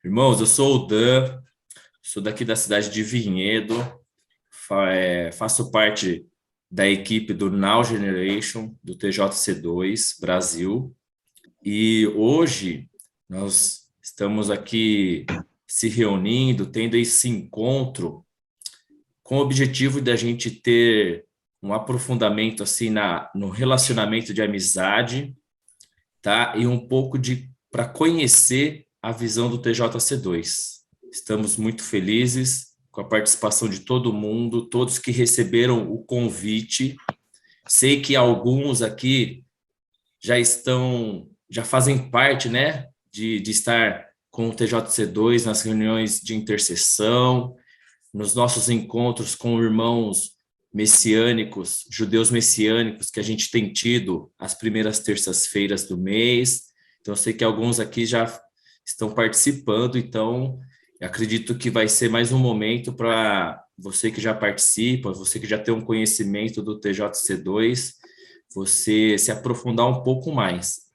Irmãos, eu sou o Dan, sou daqui da cidade de Vinhedo, faço parte da equipe do Now Generation, do TJC2 Brasil, e hoje nós estamos aqui se reunindo, tendo esse encontro com o objetivo da gente ter um aprofundamento assim no relacionamento de amizade, tá? E um pouco de para conhecer a visão do TJC2. Estamos muito felizes com a participação de todo mundo, todos que receberam o convite. Sei que alguns aqui já fazem parte, né, de estar com o TJC2 nas reuniões de intercessão, nos nossos encontros com irmãos messiânicos, judeus messiânicos, que a gente tem tido as primeiras terças-feiras do mês. Então, eu sei que alguns aqui já estão participando, então acredito que vai ser mais um momento para você que já participa, você que já tem um conhecimento do TJC2, você se aprofundar um pouco mais.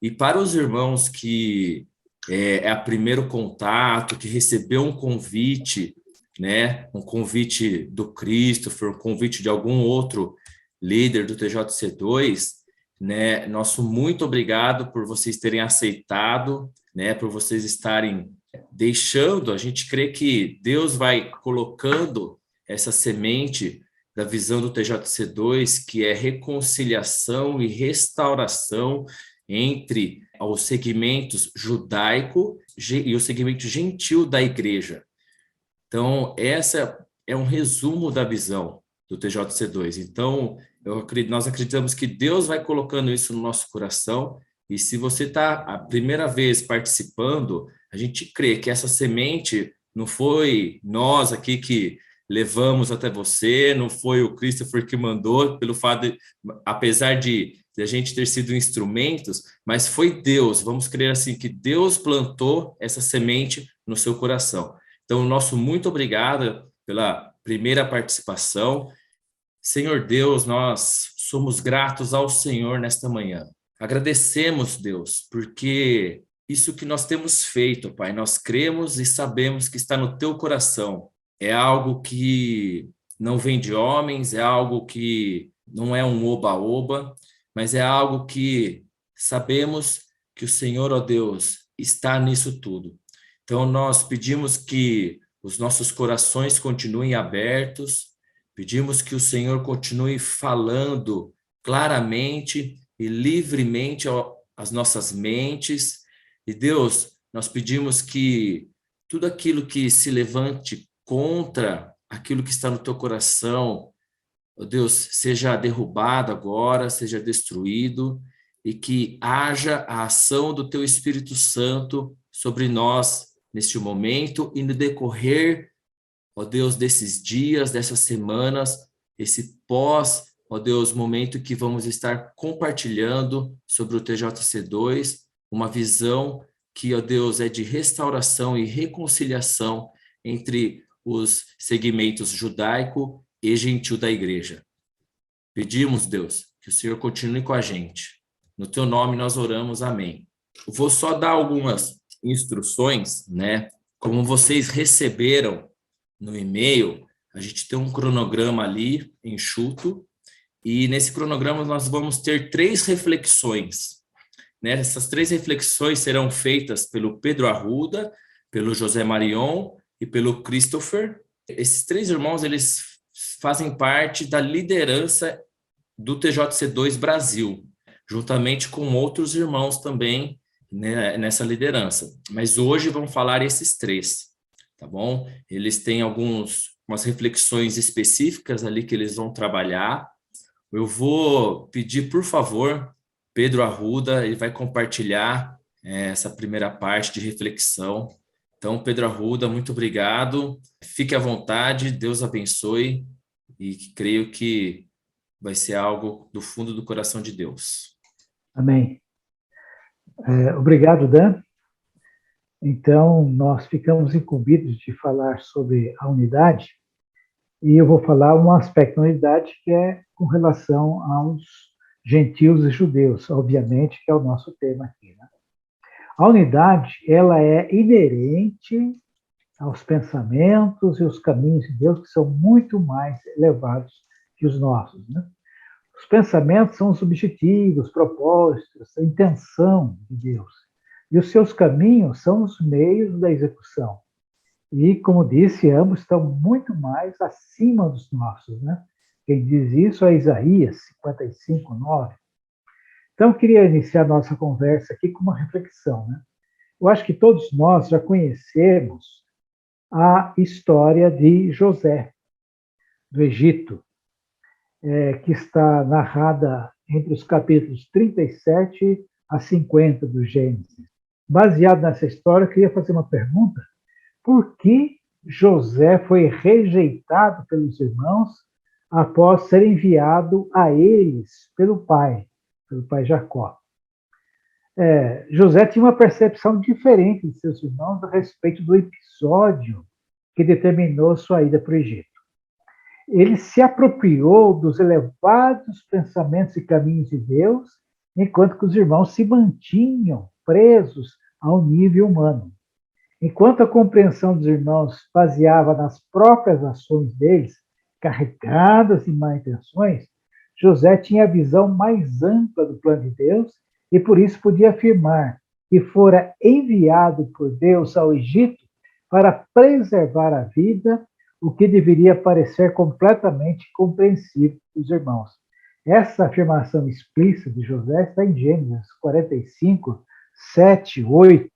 E para os irmãos que é a primeiro contato, que recebeu um convite, né, um convite do Christopher, um convite de algum outro líder do TJC2, né, nosso muito obrigado por vocês terem aceitado, né, por vocês estarem deixando, a gente crê que Deus vai colocando essa semente da visão do TJC2, que é reconciliação e restauração entre os segmentos judaico e o segmento gentil da igreja. Então, essa é um resumo da visão do TJC2. Então, nós acreditamos que Deus vai colocando isso no nosso coração, e se você está a primeira vez participando, a gente crê que essa semente não foi nós aqui que levamos até você, não foi o Christopher que mandou, pelo fato de, apesar de a gente ter sido instrumentos, mas foi Deus. Vamos crer assim que Deus plantou essa semente no seu coração. Então, nosso muito obrigado pela primeira participação. Senhor Deus, nós somos gratos ao Senhor nesta manhã. Agradecemos, Deus, porque isso que nós temos feito, Pai, nós cremos e sabemos que está no teu coração. É algo que não vem de homens, é algo que não é um oba-oba, mas é algo que sabemos que o Senhor, ó Deus, está nisso tudo. Então, nós pedimos que os nossos corações continuem abertos, pedimos que o Senhor continue falando claramente e livremente às nossas mentes. E, Deus, nós pedimos que tudo aquilo que se levante contra aquilo que está no teu coração, ó Deus, seja derrubado agora, seja destruído, e que haja a ação do teu Espírito Santo sobre nós neste momento e no decorrer, ó Deus, desses dias, dessas semanas, esse pós, ó Deus, momento que vamos estar compartilhando sobre o TJC2, uma visão que, ó Deus, é de restauração e reconciliação entre os segmentos judaico e gentil da igreja. Pedimos, Deus, que o Senhor continue com a gente. No teu nome nós oramos, amém. Eu vou só dar algumas instruções, né? Como vocês receberam no e-mail, a gente tem um cronograma ali enxuto, e nesse cronograma nós vamos ter 3 reflexões, né? Essas 3 reflexões serão feitas pelo Pedro Arruda, pelo José Marion e pelo Christopher. Esses 3 irmãos, eles fazem parte da liderança do TJC2 Brasil, juntamente com outros irmãos também, né, nessa liderança. Mas hoje vamos falar esses 3, tá bom? Eles têm umas reflexões específicas ali que eles vão trabalhar. Eu vou pedir, por favor, Pedro Arruda, ele vai compartilhar essa primeira parte de reflexão. Então, Pedro Arruda, muito obrigado. Fique à vontade, Deus abençoe, e creio que vai ser algo do fundo do coração de Deus. Amém. Obrigado, Dan. Então, nós ficamos incumbidos de falar sobre a unidade, e eu vou falar um aspecto da unidade que é com relação aos gentios e judeus, obviamente, que é o nosso tema aqui, né? A unidade, ela é inerente aos pensamentos e os caminhos de Deus, que são muito mais elevados que os nossos, né? Os pensamentos são os objetivos, os propósitos, a intenção de Deus. E os seus caminhos são os meios da execução. E, como disse, ambos estão muito mais acima dos nossos, né? Quem diz isso é Isaías 55, 9. Então, eu queria iniciar nossa conversa aqui com uma reflexão, né? Eu acho que todos nós já conhecemos a história de José, do Egito, que está narrada entre os capítulos 37 a 50 do Gênesis. Baseado nessa história, eu queria fazer uma pergunta. Por que José foi rejeitado pelos irmãos após ser enviado a eles pelo pai Jacó? José tinha uma percepção diferente de seus irmãos a respeito do episódio que determinou sua ida para o Egito. Ele se apropriou dos elevados pensamentos e caminhos de Deus, enquanto que os irmãos se mantinham presos ao nível humano. Enquanto a compreensão dos irmãos baseava nas próprias ações deles, carregadas de má intenções, José tinha a visão mais ampla do plano de Deus e por isso podia afirmar que fora enviado por Deus ao Egito para preservar a vida, o que deveria parecer completamente compreensível dos irmãos. Essa afirmação explícita de José está em Gênesis 45, 7, 8.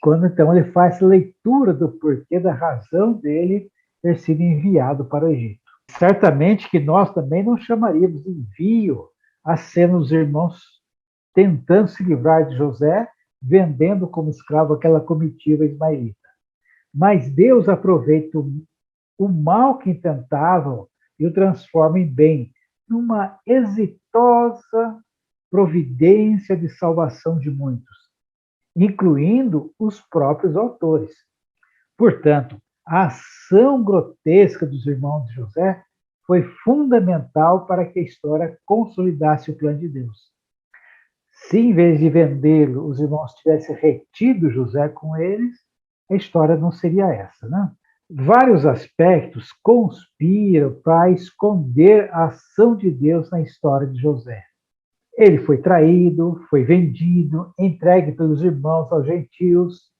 Quando então ele faz leitura do porquê da razão dele ter sido enviado para o Egito. Certamente que nós também não chamaríamos de envio a ser os irmãos tentando se livrar de José, vendendo como escravo aquela comitiva ismaelita. Mas Deus aproveita o mal que intentavam e o transforma em bem, numa exitosa providência de salvação de muitos, incluindo os próprios autores. Portanto, a ação grotesca dos irmãos de José foi fundamental para que a história consolidasse o plano de Deus. Se, em vez de vendê-lo, os irmãos tivessem retido José com eles, a história não seria essa, né? Vários aspectos conspiram para esconder a ação de Deus na história de José. Ele foi traído, foi vendido, entregue pelos irmãos aos gentios.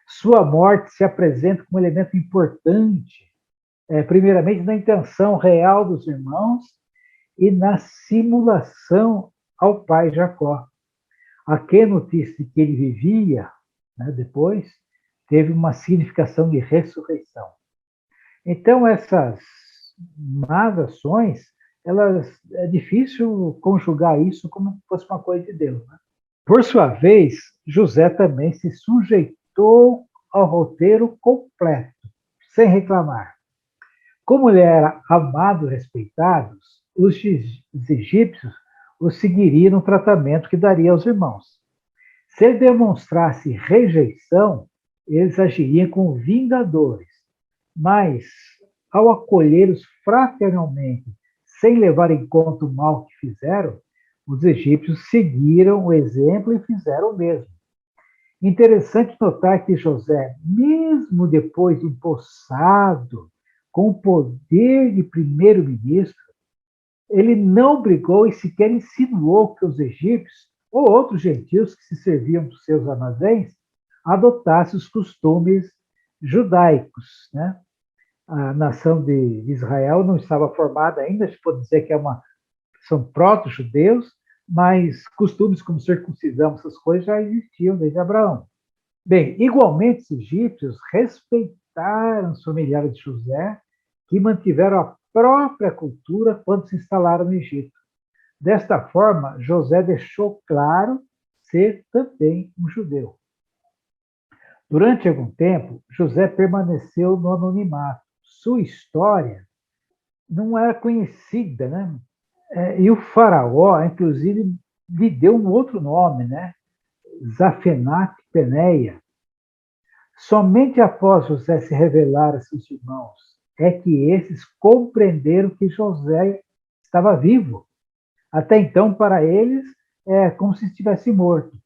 Sua morte se apresenta como um elemento importante, primeiramente na intenção real dos irmãos e na simulação ao pai Jacó. A notícia de que ele vivia, né, depois, teve uma significação de ressurreição. Então, essas más ações, é difícil conjugar isso como se fosse uma coisa de Deus, né? Por sua vez, José também se sujeitou ao roteiro completo, sem reclamar. Como ele era amado e respeitado, os egípcios o seguiriam no tratamento que daria aos irmãos. Se ele demonstrasse rejeição, eles agiriam como vingadores, mas ao acolhê-los fraternalmente, sem levar em conta o mal que fizeram, os egípcios seguiram o exemplo e fizeram o mesmo. Interessante notar que José, mesmo depois de empossado com o poder de primeiro-ministro, ele não brigou e sequer insinuou que os egípcios ou outros gentios que se serviam dos seus armazéns adotassem os costumes judaicos, né? A nação de Israel não estava formada ainda, se pode dizer que são proto-judeus, mas costumes como circuncisão, essas coisas já existiam desde Abraão. Bem, igualmente os egípcios respeitaram os familiares de José, que mantiveram a própria cultura quando se instalaram no Egito. Desta forma, José deixou claro ser também um judeu. Durante algum tempo, José permaneceu no anonimato. Sua história não era conhecida, né? E o faraó, inclusive, lhe deu um outro nome, né? Zafenat-Paneia. Somente após José se revelar a seus irmãos é que esses compreenderam que José estava vivo. Até então, para eles, é como se estivesse morto.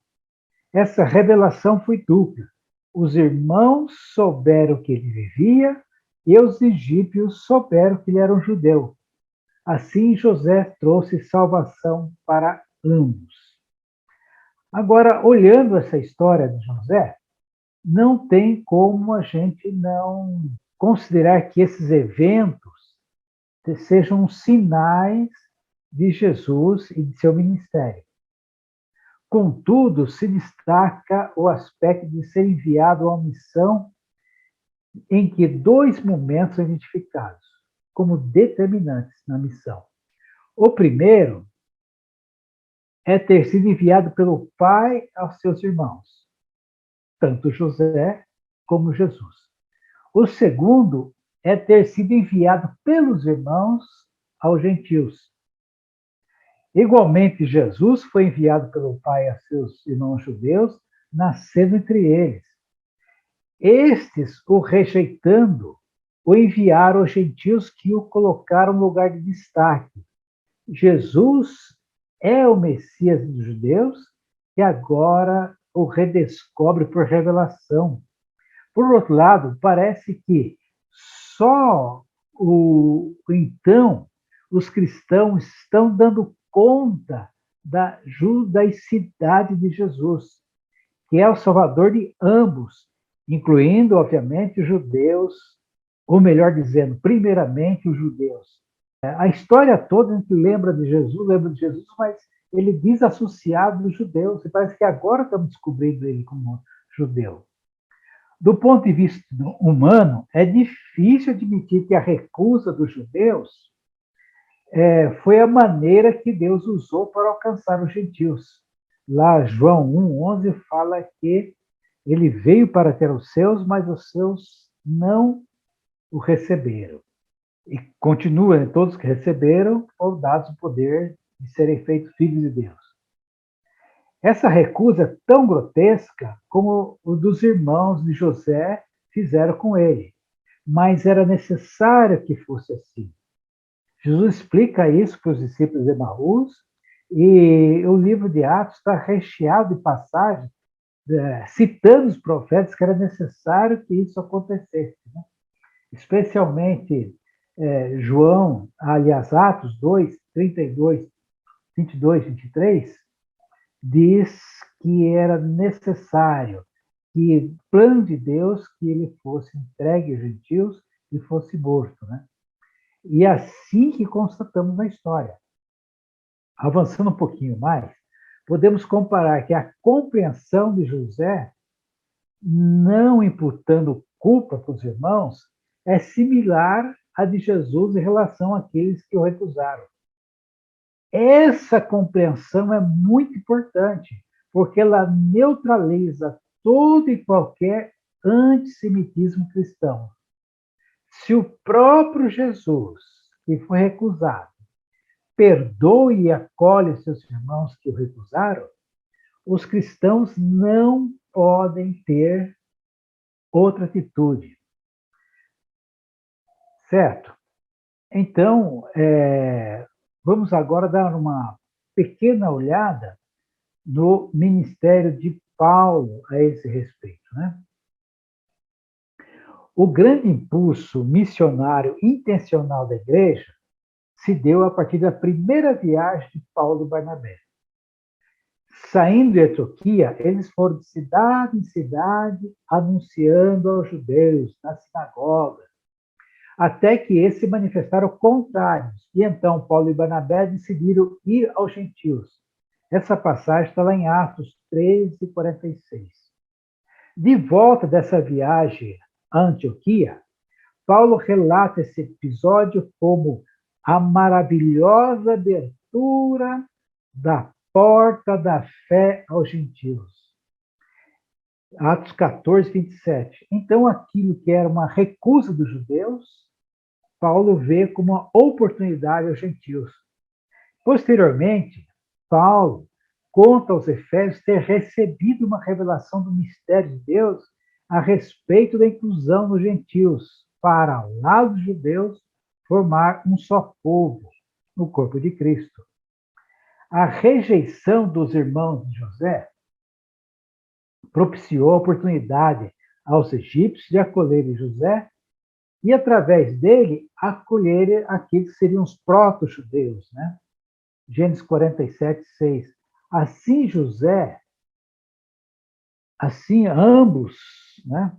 Essa revelação foi dupla. Os irmãos souberam que ele vivia e os egípcios souberam que ele era um judeu. Assim, José trouxe salvação para ambos. Agora, olhando essa história de José, não tem como a gente não considerar que esses eventos sejam sinais de Jesus e de seu ministério. Contudo, se destaca o aspecto de ser enviado a uma missão em que dois momentos são identificados como determinantes na missão. O primeiro é ter sido enviado pelo Pai aos seus irmãos, tanto José como Jesus. O segundo é ter sido enviado pelos irmãos aos gentios. Igualmente, Jesus foi enviado pelo Pai a seus irmãos judeus, nascendo entre eles. Estes, o rejeitando, o enviaram aos gentios que o colocaram no lugar de destaque. Jesus é o Messias dos judeus e agora o redescobre por revelação. Por outro lado, parece que só então os cristãos estão dando conta da judaicidade de Jesus, que é o salvador de ambos, incluindo, obviamente, os judeus, ou melhor dizendo, primeiramente os judeus. A história toda a gente lembra de Jesus, mas ele desassociado dos judeus, e parece que agora estamos descobrindo ele como judeu. Do ponto de vista humano, é difícil admitir que a recusa dos judeus foi a maneira que Deus usou para alcançar os gentios. Lá, João 1,11 fala que ele veio para ter os seus, mas os seus não o receberam. E continua, todos que receberam foram dados o poder de serem feitos filhos de Deus. Essa recusa é tão grotesca como o dos irmãos de José fizeram com ele, mas era necessário que fosse assim. Jesus explica isso para os discípulos de Emaús, e o livro de Atos está recheado de passagens citando os profetas que era necessário que isso acontecesse, né? Especialmente João, aliás, Atos 2, 32, 22, 23, diz que era necessário que, plano de Deus, que ele fosse entregue aos gentios e fosse morto, né? E assim que constatamos na história. Avançando um pouquinho mais, podemos comparar que a compreensão de José, não imputando culpa para os irmãos, é similar à de Jesus em relação àqueles que o recusaram. Essa compreensão é muito importante, porque ela neutraliza todo e qualquer antissemitismo cristão. Se o próprio Jesus, que foi recusado, perdoe e acolhe seus irmãos que o recusaram, os cristãos não podem ter outra atitude. Certo? Então, vamos agora dar uma pequena olhada no ministério de Paulo a esse respeito, né? O grande impulso missionário intencional da igreja se deu a partir da primeira viagem de Paulo e Barnabé. Saindo de Antioquia, eles foram de cidade em cidade anunciando aos judeus nas sinagogas, até que esses se manifestaram contrários. E então Paulo e Barnabé decidiram ir aos gentios. Essa passagem está lá em Atos 13, 46. De volta dessa viagem a Antioquia, Paulo relata esse episódio como a maravilhosa abertura da porta da fé aos gentios. Atos 14, 27. Então, aquilo que era uma recusa dos judeus, Paulo vê como uma oportunidade aos gentios. Posteriormente, Paulo conta aos Efésios ter recebido uma revelação do mistério de Deus a respeito da inclusão dos gentios, para, ao lado dos judeus, formar um só povo no corpo de Cristo. A rejeição dos irmãos de José propiciou a oportunidade aos egípcios de acolherem José e, através dele, acolherem aqueles que seriam os proto-judeus, né? Gênesis 47, 6. Assim José, assim ambos, né,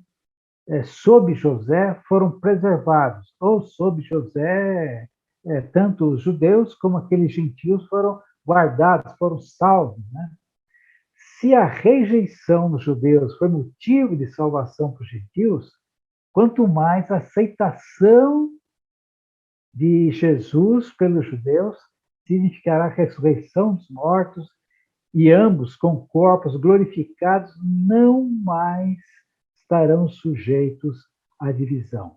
sob José foram preservados, ou sob José, tanto os judeus como aqueles gentios foram guardados, foram salvos, né? Se a rejeição dos judeus foi motivo de salvação para os gentios, quanto mais a aceitação de Jesus pelos judeus significará a ressurreição dos mortos e ambos com corpos glorificados não mais estarão sujeitos à divisão.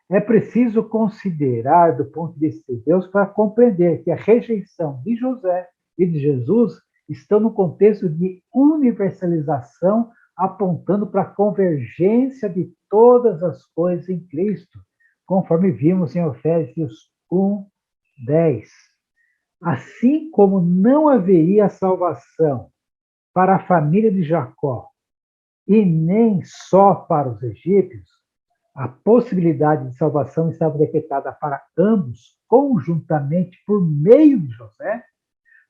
É preciso considerar, do ponto de vista de Deus, para compreender que a rejeição de José e de Jesus estão no contexto de universalização, apontando para a convergência de todas as coisas em Cristo, conforme vimos em Efésios 1, 10. Assim como não haveria salvação para a família de Jacó e nem só para os egípcios, a possibilidade de salvação estava decretada para ambos conjuntamente por meio de José.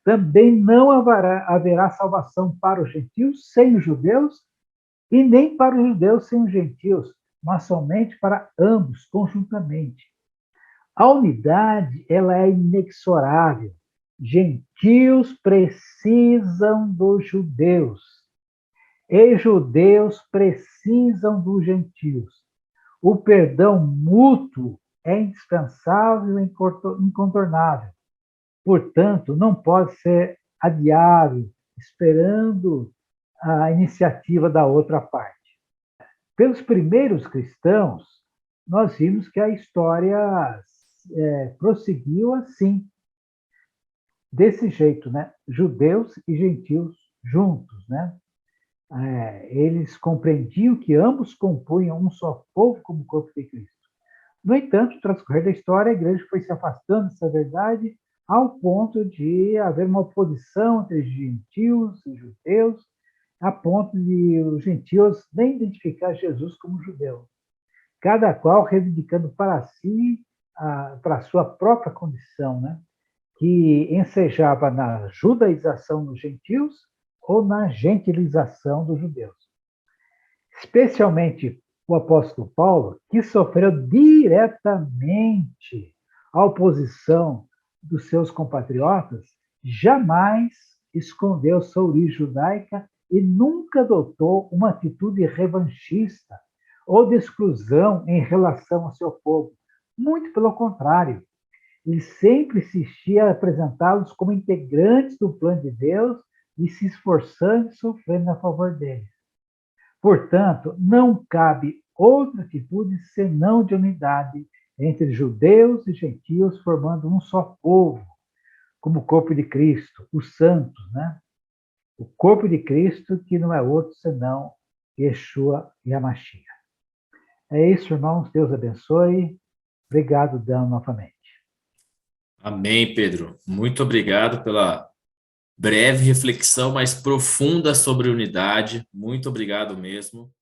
Também não haverá salvação para os gentios sem os judeus e nem para os judeus sem os gentios, mas somente para ambos conjuntamente. A unidade, ela é inexorável. Gentios precisam dos judeus e judeus precisam dos gentios. O perdão mútuo é indispensável e incontornável. Portanto, não pode ser adiado, esperando a iniciativa da outra parte. Pelos primeiros cristãos, nós vimos que a história prosseguiu assim, desse jeito, né? Judeus e gentios juntos, né? Eles compreendiam que ambos compunham um só povo como corpo de Cristo. No entanto, no transcorrer da história, a igreja foi se afastando dessa verdade ao ponto de haver uma oposição entre gentios e judeus, a ponto de os gentios nem identificar Jesus como judeu. Cada qual reivindicando para si, para a sua própria condição, né? Que ensejava na judaização dos gentios ou na gentilização dos judeus. Especialmente o apóstolo Paulo, que sofreu diretamente a oposição dos seus compatriotas, jamais escondeu sua origem judaica e nunca adotou uma atitude revanchista ou de exclusão em relação ao seu povo. Muito pelo contrário, ele sempre insistia a apresentá-los como integrantes do plano de Deus e se esforçando e sofrendo a favor deles. Portanto, não cabe outra atitude senão de unidade entre judeus e gentios, formando um só povo, como o corpo de Cristo, os santos, né? O corpo de Cristo que não é outro senão Yeshua e Hamashia. É isso, irmãos. Deus abençoe. Obrigado, Dan, novamente. Amém, Pedro. Muito obrigado pela breve reflexão mais profunda sobre unidade. Muito obrigado mesmo.